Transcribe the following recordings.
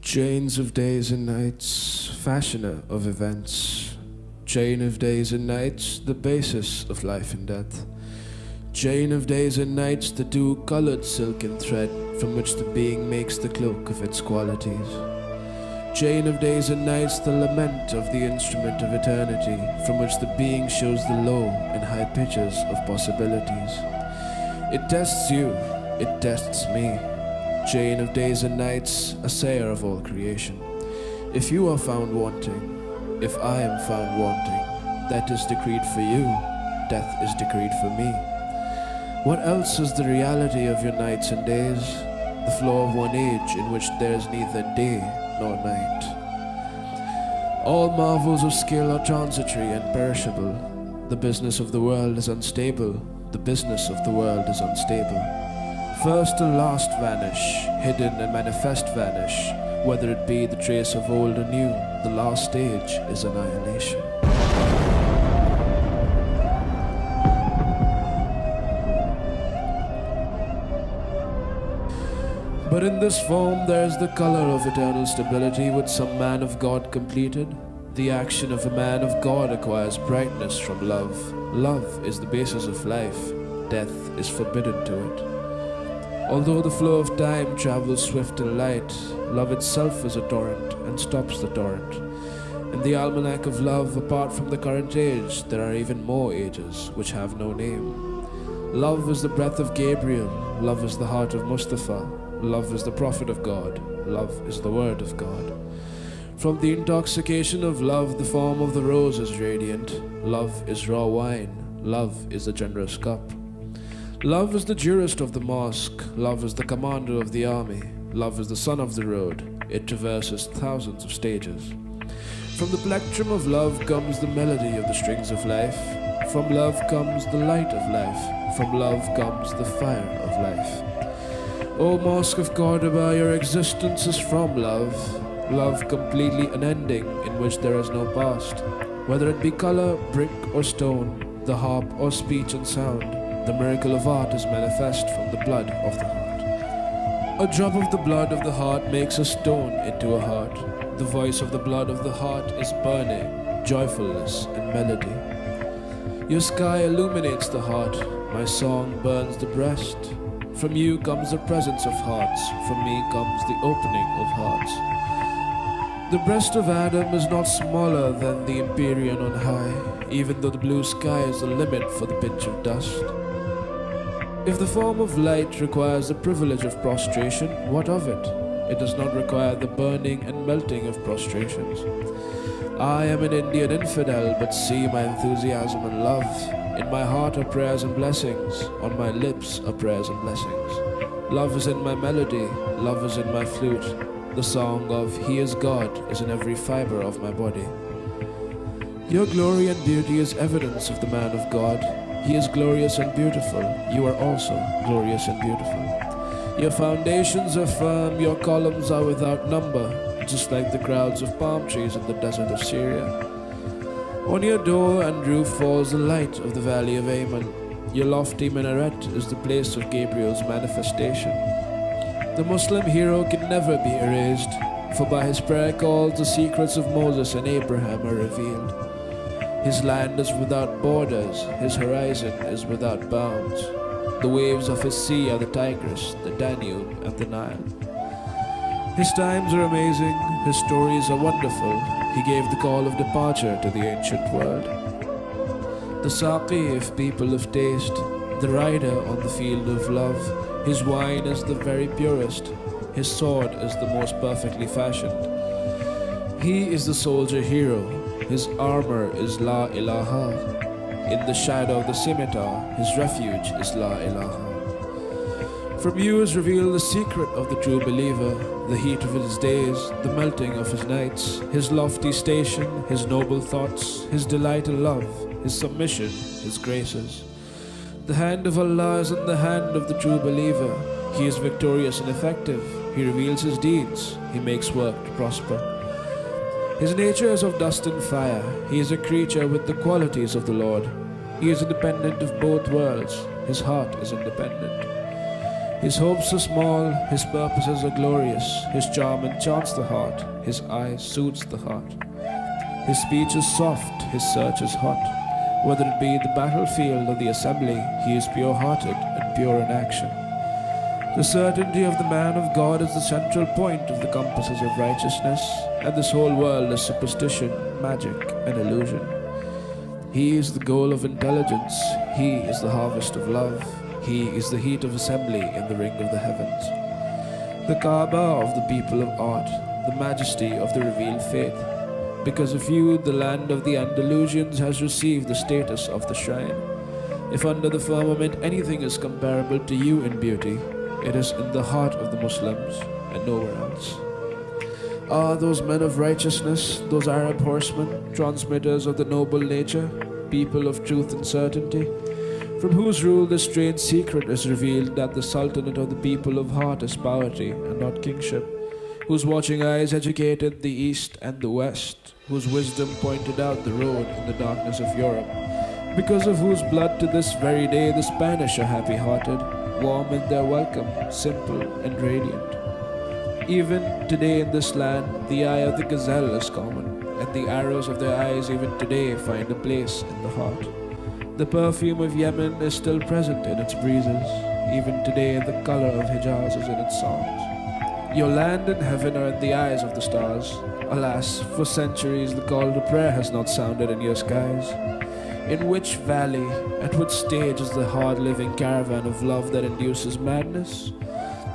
Chains of days and nights, fashioner of events. Chain of days and nights, the basis of life and death. Chain of days and nights, the two-colored silken thread from which the being makes the cloak of its qualities. Chain of days and nights, the lament of the instrument of eternity, from which the being shows the low and high pitches of possibilities. It tests you, it tests me. Chain of days and nights, assayer of all creation. If you are found wanting, if I am found wanting, that is decreed for you, death is decreed for me. What else is the reality of your nights and days? The flow of one age in which there is neither day nor night. All marvels of skill are transitory and perishable. The business of the world is unstable. The business of the world is unstable. First and last vanish, hidden and manifest vanish. Whether it be the trace of old or new, the last stage is annihilation. But in this form there is the color of eternal stability which some man of God completed. The action of a man of God acquires brightness from love. Love is the basis of life. Death is forbidden to it. Although the flow of time travels swift and light, love itself is a torrent and stops the torrent. In the almanac of love, apart from the current age, there are even more ages which have no name. Love is the breath of Gabriel. Love is the heart of Mustafa. Love is the prophet of God. Love is the word of God. From the intoxication of love, the form of the rose is radiant. Love is raw wine. Love is the generous cup. Love is the jurist of the mosque. Love is the commander of the army. Love is the son of the road. It traverses thousands of stages. From the plectrum of love comes the melody of the strings of life. From love comes the light of life. From love comes the fire of life. O Mosque of Cordoba, your existence is from love. Love completely unending, in which there is no past. Whether it be color, brick or stone, the harp or speech and sound, the miracle of art is manifest from the blood of the heart. A drop of the blood of the heart makes a stone into a heart. The voice of the blood of the heart is burning, joyfulness and melody. Your sky illuminates the heart. My song burns the breast. From you comes the presence of hearts. From me comes the opening of hearts. The breast of Adam is not smaller than the empyrean on high, even though the blue sky is the limit for the pinch of dust. If the form of light requires the privilege of prostration, what of it? It does not require the burning and melting of prostrations. I am an Indian infidel, but see my enthusiasm and love. In my heart are prayers and blessings. On my lips are prayers and blessings. Love is in my melody. Love is in my flute. The song of He is God is in every fiber of my body. Your glory and beauty is evidence of the man of God. He is glorious and beautiful. You are also glorious and beautiful. Your foundations are firm. Your columns are without number, just like the crowds of palm trees in the desert of Syria. On your door and roof falls the light of the valley of Ammon. Your lofty minaret is the place of Gabriel's manifestation. The Muslim hero can never be erased, for by his prayer calls the secrets of Moses and Abraham are revealed. His land is without borders, his horizon is without bounds. The waves of his sea are the Tigris, the Danube, and the Nile. His times are amazing, his stories are wonderful. He gave the call of departure to the ancient world. The Saqi, if people of taste, the rider on the field of love. His wine is the very purest, his sword is the most perfectly fashioned. He is the soldier hero, his armor is La ilaha. In the shadow of the scimitar, his refuge is La ilaha. From you is revealed the secret of the true believer, the heat of his days, the melting of his nights, his lofty station, his noble thoughts, his delight in love, his submission, his graces. The hand of Allah is in the hand of the true believer. He is victorious and effective. He reveals his deeds. He makes work to prosper. His nature is of dust and fire. He is a creature with the qualities of the Lord. He is independent of both worlds. His heart is independent. His hopes are small, his purposes are glorious. His charm enchants the heart, his eye soothes the heart. His speech is soft, his search is hot. Whether it be the battlefield or the assembly, he is pure-hearted and pure in action. The certainty of the man of God is the central point of the compasses of righteousness, and this whole world is superstition, magic, and illusion. He is the goal of intelligence, he is the harvest of love, he is the heat of assembly in the ring of the heavens. The Kaaba of the people of art, the majesty of the revealed faith. Because of you, the land of the Andalusians has received the status of the shrine. If under the firmament anything is comparable to you in beauty, it is in the heart of the Muslims and nowhere else. Ah, those men of righteousness, those Arab horsemen, transmitters of the noble nature, people of truth and certainty, from whose rule the strange secret is revealed that the sultanate of the people of heart is poverty and not kingship, whose watching eyes educated the east and the west, whose wisdom pointed out the road in the darkness of Europe, because of whose blood to this very day the Spanish are happy-hearted, warm in their welcome, simple and radiant. Even today in this land, the eye of the gazelle is common, and the arrows of their eyes even today find a place in the heart. The perfume of Yemen is still present in its breezes, even today the color of Hijaz is in its songs. Your land and heaven are in the eyes of the stars. Alas, for centuries the call to prayer has not sounded in your skies. In which valley, at which stage is the hard-living caravan of love that induces madness?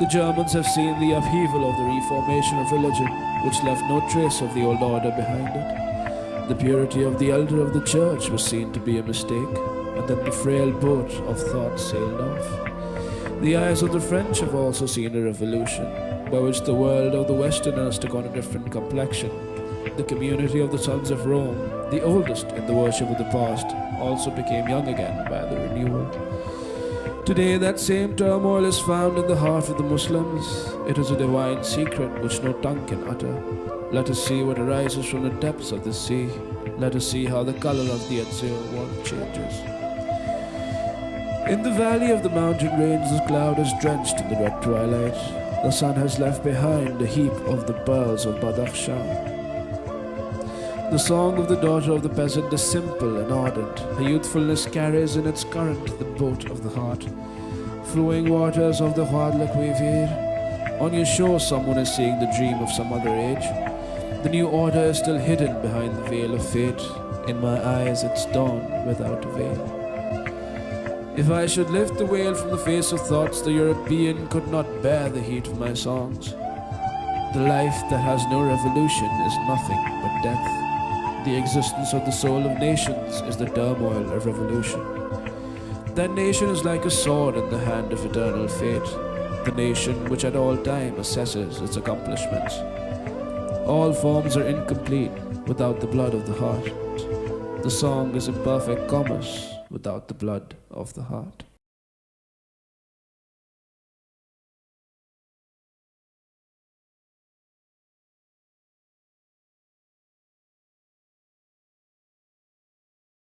The Germans have seen the upheaval of the reformation of religion, which left no trace of the old order behind it. The purity of the elder of the church was seen to be a mistake, and then the frail boat of thought sailed off. The eyes of the French have also seen a revolution, by which the world of the Westerners took on a different complexion. The community of the sons of Rome, the oldest in the worship of the past, also became young again by the renewal. Today that same turmoil is found in the heart of the Muslims. It is a divine secret which no tongue can utter. Let us see what arises from the depths of the sea. Let us see how the color of the azure water changes. In the valley of the mountain range the cloud is drenched in the red twilight. The sun has left behind a heap of the pearls of Badakhshan. The song of the daughter of the peasant is simple and ardent. Her youthfulness carries in its current the boat of the heart. Flowing waters of the Wad la Cuivre. On your shore someone is seeing the dream of some other age. The new order is still hidden behind the veil of fate. In my eyes it's dawn without a veil. If I should lift the veil from the face of thoughts, the European could not bear the heat of my songs. The life that has no revolution is nothing but death. The existence of the soul of nations is the turmoil of revolution. That nation is like a sword in the hand of eternal fate, the nation which at all time assesses its accomplishments. All forms are incomplete without the blood of the heart. The song is in perfect commerce without the blood of the heart.